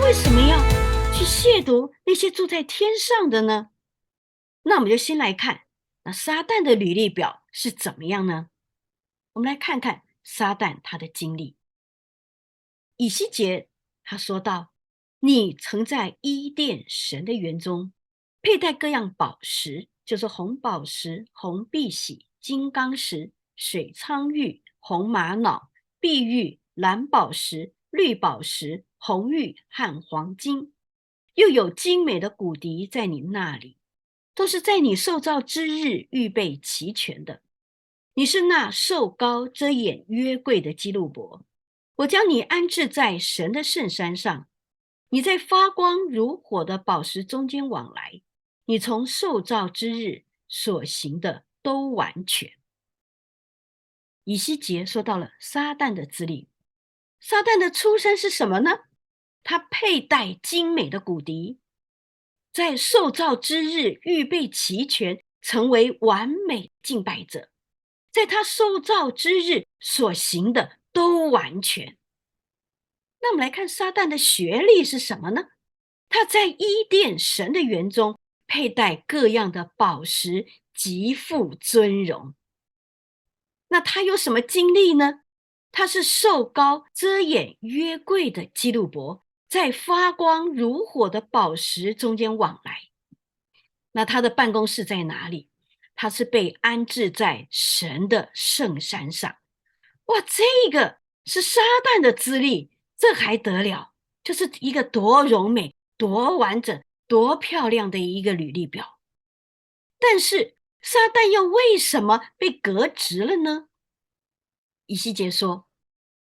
为什么要去亵渎那些住在天上的呢？那我们就先来看，那撒旦的履历表是怎么样呢？我们来看看撒旦他的经历。以西结他说道：你曾在伊甸神的园中佩戴各样宝石，就是红宝石、红碧玺、金刚石、水苍玉、红玛瑙、碧玉、蓝宝石、绿宝石、红玉和黄金，又有精美的骨笛在你那里，都是在你受造之日预备齐全的。你是那受膏遮掩约柜的基路伯，我将你安置在神的圣山上，你在发光如火的宝石中间往来，你从受造之日所行的都完全。以西结说到了撒旦的资历，撒旦的出身是什么呢？他佩戴精美的骨笛，在受造之日预备齐全，成为完美敬拜者，在他受造之日所行的都完全。那我们来看撒旦的学历是什么呢？他在伊甸神的园中佩戴各样的宝石，极富尊荣。那他有什么经历呢？他是受膏遮掩约柜的基路伯，在发光如火的宝石中间往来。那他的办公室在哪里？他是被安置在神的圣山上。哇，这个是撒旦的资历，这还得了？就是一个多柔美、多完整、多漂亮的一个履历表。但是撒旦又为什么被革职了呢？以西结说，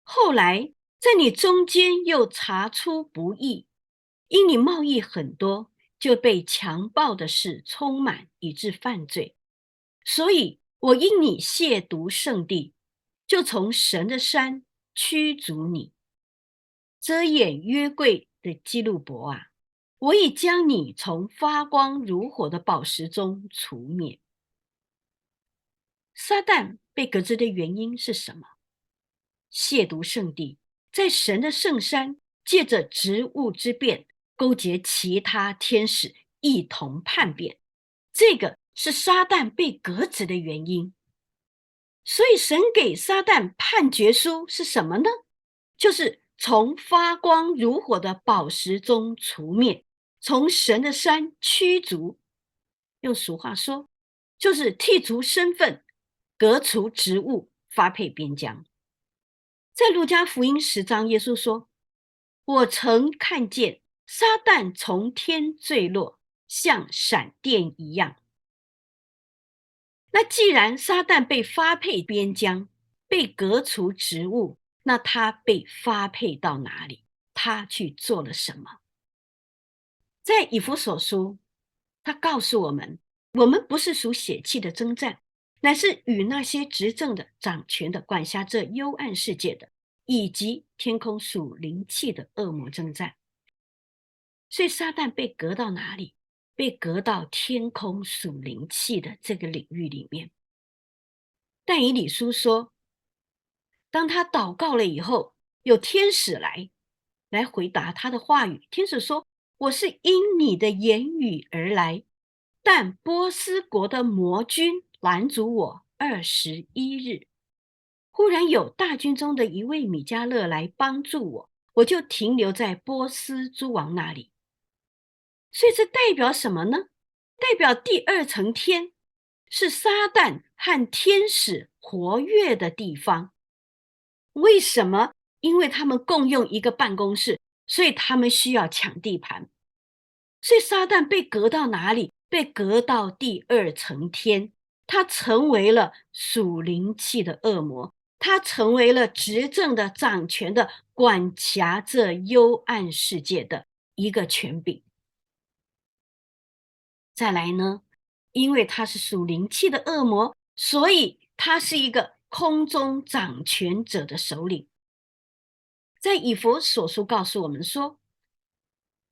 后来在你中间又查出不义，因你贸易很多，就被强暴的事充满，以致犯罪。所以我因你亵渎圣地，就从神的山驱逐你。遮掩约柜的基路伯啊，我已将你从发光如火的宝石中除灭。撒旦被革职的原因是什么？亵渎圣地，在神的圣山，借着职务之便，勾结其他天使一同叛变，这个是撒旦被革职的原因。所以神给撒旦判决书是什么呢？就是从发光如火的宝石中除灭，从神的山驱逐。用俗话说，就是剔除身份，革除职务，发配边疆。在路加福音10章，耶稣说：我曾看见撒旦从天坠落，像闪电一样。那既然撒旦被发配边疆，被革除职务，那他被发配到哪里？他去做了什么？在以弗所书，他告诉我们，我们不是属血气的征战，乃是与那些执政的、掌权的、管辖这幽暗世界的，以及天空属灵气的恶魔征战。所以撒旦被革到哪里？被革到天空属灵气的这个领域里面。但以理书说，当他祷告了以后，有天使来回答他的话语。天使说，我是因你的言语而来，但波斯国的魔军拦阻我21日。忽然有大军中的一位米迦勒来帮助我，我就停留在波斯诸王那里。所以这代表什么呢？代表第二层天是撒旦和天使活跃的地方。为什么？因为他们共用一个办公室，所以他们需要抢地盘。所以撒旦被革到哪里？被革到第二层天，他成为了属灵气的恶魔，他成为了执政的、掌权的、管辖这幽暗世界的一个权柄。再来呢，因为他是属灵气的恶魔，所以他是一个空中掌权者的首领。在以弗所书告诉我们说，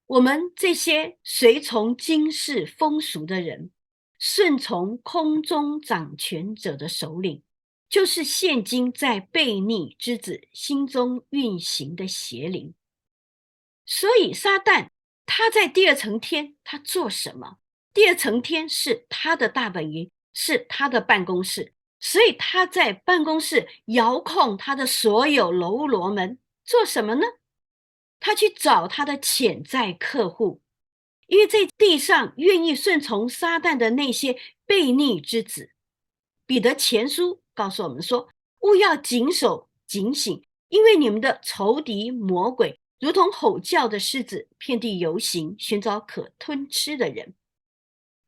我们这些随从今世风俗的人，顺从空中掌权者的首领，就是现今在悖逆之子心中运行的邪灵。所以撒旦他在第二层天他做什么？第二层天是他的大本营，是他的办公室，所以他在办公室遥控他的所有喽啰们做什么呢？他去找他的潜在客户，因为在地上愿意顺从撒旦的那些悖逆之子。彼得前书告诉我们说，务要谨守警醒，因为你们的仇敌魔鬼如同吼叫的狮子，遍地游行，寻找可吞吃的人。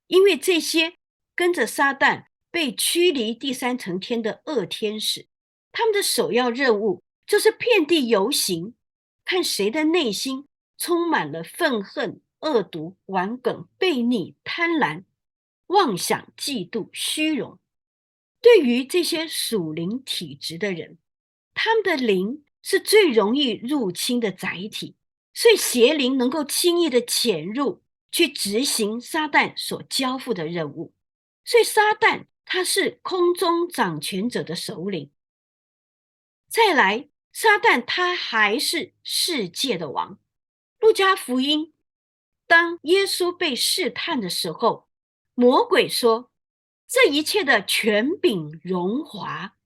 因为这些跟着撒旦被驱离第三层天的恶天使，他们的首要任务就是遍地游行，看谁的内心充满了愤恨、恶毒、顽梗、悖逆、贪婪、妄想、嫉妒、虚荣。对于这些属灵体质的人，他们的灵是最容易入侵的载体，所以邪灵能够轻易的潜入，去执行撒旦所交付的任务。所以撒旦他是空中掌权者的首领。再来，撒旦他还是世界的王。路加福音，当耶稣被试探的时候，魔鬼说，这一切的权柄荣华，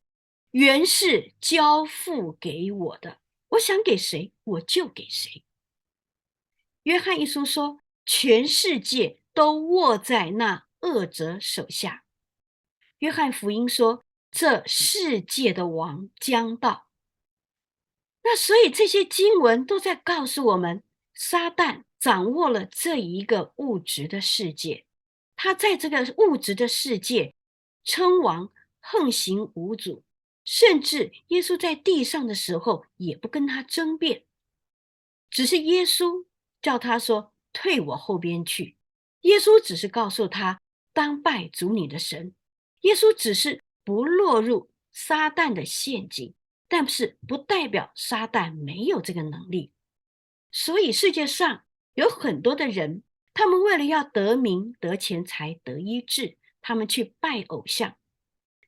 原是交付给我的，我想给谁我就给谁。约翰一书说，全世界都握在那恶者手下。约翰福音说，这世界的王将到。那所以这些经文都在告诉我们，撒旦掌握了这一个物质的世界，他在这个物质的世界称王，横行无阻，甚至耶稣在地上的时候也不跟他争辩，只是耶稣叫他说退我后边去。耶稣只是告诉他当拜主你的神。耶稣只是不落入撒旦的陷阱，但是不代表撒旦没有这个能力。所以世界上有很多的人，他们为了要得名、得钱财、得医治，他们去拜偶像，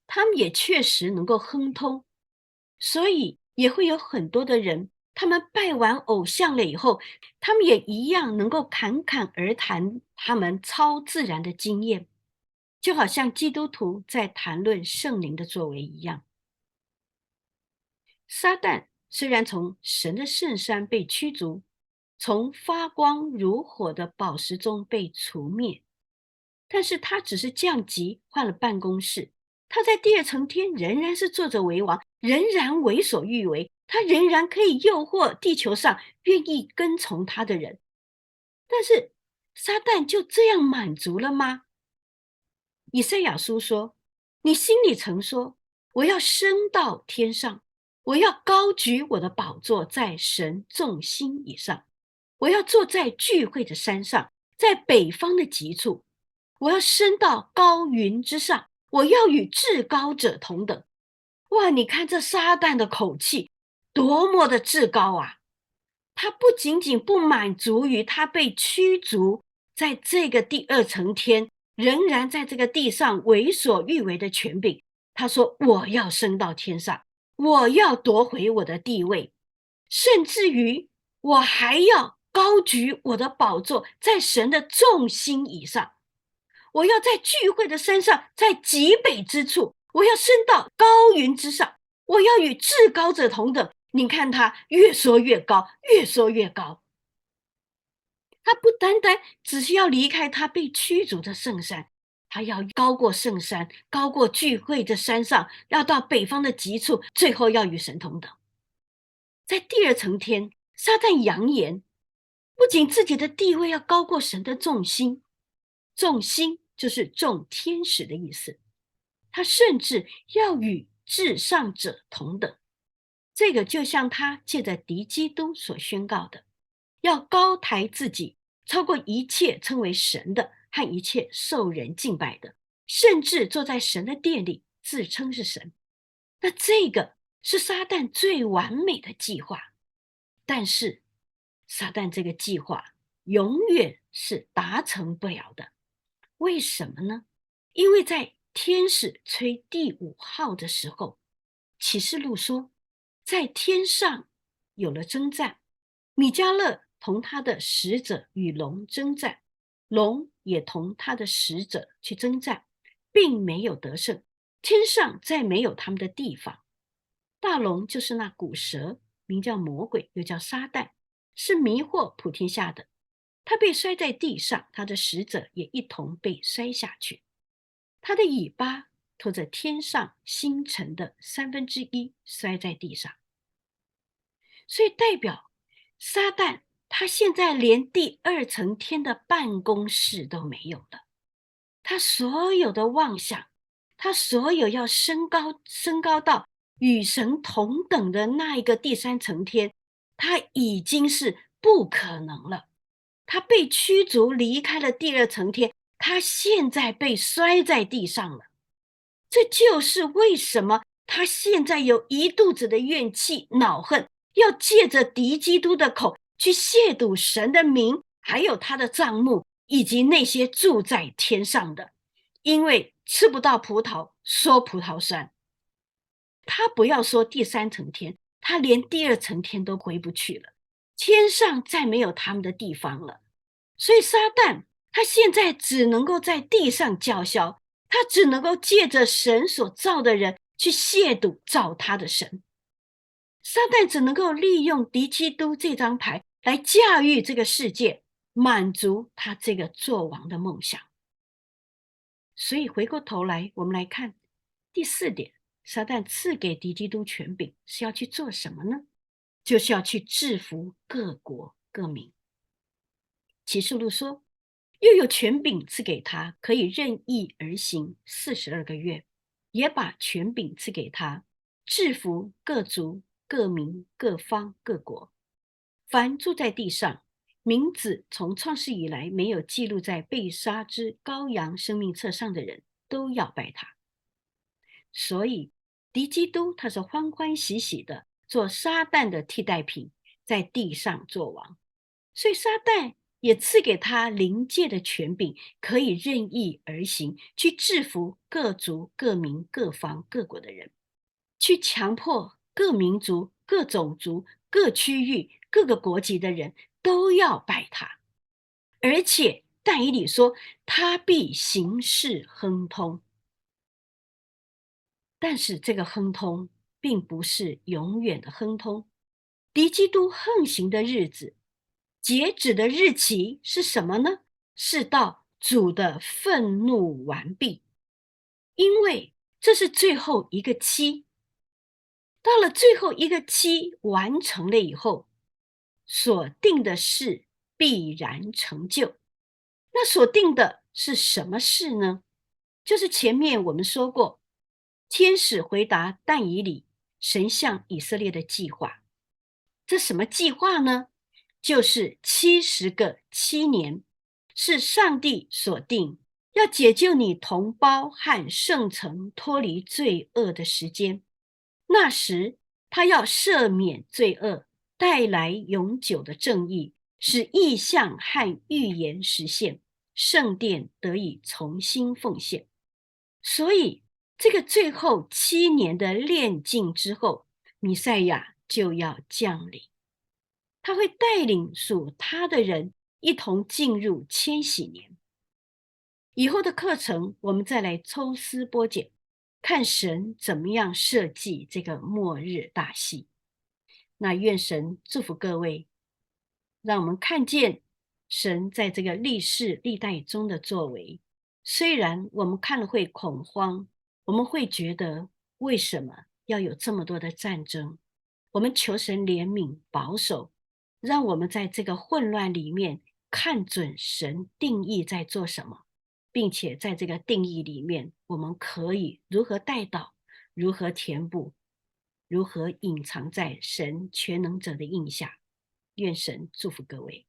他们也确实能够亨通。所以也会有很多的人，他们拜完偶像了以后，他们也一样能够侃侃而谈他们超自然的经验，就好像基督徒在谈论圣灵的作为一样。撒旦虽然从神的圣山被驱逐，从发光如火的宝石中被除灭，但是他只是降级换了办公室，他在第二层天仍然是坐着为王，仍然为所欲为，他仍然可以诱惑地球上愿意跟从他的人。但是撒旦就这样满足了吗？以赛亚书说，你心里曾说，我要升到天上，我要高举我的宝座在神众星以上，我要坐在聚会的山上，在北方的极处，我要升到高云之上，我要与至高者同等。哇，你看这撒旦的口气多么的至高啊！他不仅仅不满足于他被驱逐在这个第二层天，仍然在这个地上为所欲为的权柄，他说我要升到天上，我要夺回我的地位，甚至于我还要高举我的宝座在神的众星以上，我要在聚会的山上，在极北之处，我要升到高云之上，我要与至高者同等。你看他越说越高，越说越高。他不单单只是要离开他被驱逐的圣山，他要高过圣山，高过聚会的山上，要到北方的极处，最后要与神同等。在第二层天，撒旦扬言，不仅自己的地位要高过神的众星，众星就是众天使的意思，他甚至要与至上者同等。这个就像他借着敌基督所宣告的，要高抬自己，超过一切称为神的和一切受人敬拜的，甚至坐在神的殿里自称是神。那这个是撒旦最完美的计划，但是撒旦这个计划永远是达成不了的。为什么呢？因为在天使吹第五号的时候，启示录说，在天上有了征战，米迦勒同他的使者与龙征战，龙也同他的使者去征战，并没有得胜，天上再没有他们的地方。大龙就是那古蛇，名叫魔鬼，又叫撒旦，是迷惑普天下的。他被摔在地上，他的使者也一同被摔下去。他的尾巴拖着天上星辰的1/3摔在地上。所以代表撒旦他现在连第2层天的办公室都没有了，他所有的妄想，他所有要升高到与神同等的那一个第3层天，他已经是不可能了。他被驱逐离开了第2层天，他现在被摔在地上了。这就是为什么他现在有一肚子的怨气、恼恨，要借着敌基督的口去亵渎神的名，还有他的帐幕，以及那些住在天上的。因为吃不到葡萄说葡萄酸，他不要说第3层天，他连第2层天都回不去了，天上再没有他们的地方了。所以撒旦他现在只能够在地上叫嚣，他只能够借着神所造的人去亵渎造他的神。撒旦只能够利用敌基督这张牌来驾驭这个世界，满足他这个做王的梦想。所以回过头来，我们来看第4点，撒旦赐给敌基督权柄是要去做什么呢？就是要去制服各国各民。启示录说，又有权柄赐给他，可以任意而行42个月，也把权柄赐给他，制服各族、各民、各方、各国。凡住在地上，名字从创世以来没有记录在被杀之羔羊生命册上的人，都要拜他。所以敌基督他是欢欢喜喜的做撒旦的替代品，在地上做王。所以撒旦也赐给他灵界的权柄，可以任意而行，去制服各族、各民、各方、各国的人，去强迫各民族、各种族、各区域、各个国籍的人都要拜他。而且但以理说，他必行事亨通。但是这个亨通并不是永远的亨通，敌基督横行的日子，截止的日期是什么呢？是到主的愤怒完毕，因为这是最后一个期。到了最后一个期完成了以后，所定的事必然成就。那所定的是什么事呢？就是前面我们说过，天使回答但以理神向以色列的计划。这什么计划呢？就是70个7年，是上帝所定，要解救你同胞和圣城脱离罪恶的时间。那时他要赦免罪恶，带来永久的正义，使异象和预言实现，圣殿得以重新奉献。所以这个最后7年的炼净之后，弥赛亚就要降临，他会带领属他的人一同进入千禧年。以后的课程我们再来抽丝剥茧，看神怎么样设计这个末日大戏。那愿神祝福各位，让我们看见神在这个历世历代中的作为。虽然我们看了会恐慌，我们会觉得为什么要有这么多的战争，我们求神怜悯保守，让我们在这个混乱里面看准神定义在做什么，并且在这个定义里面，我们可以如何带导，如何填补，如何隐藏在神全能者的印下。愿神祝福各位。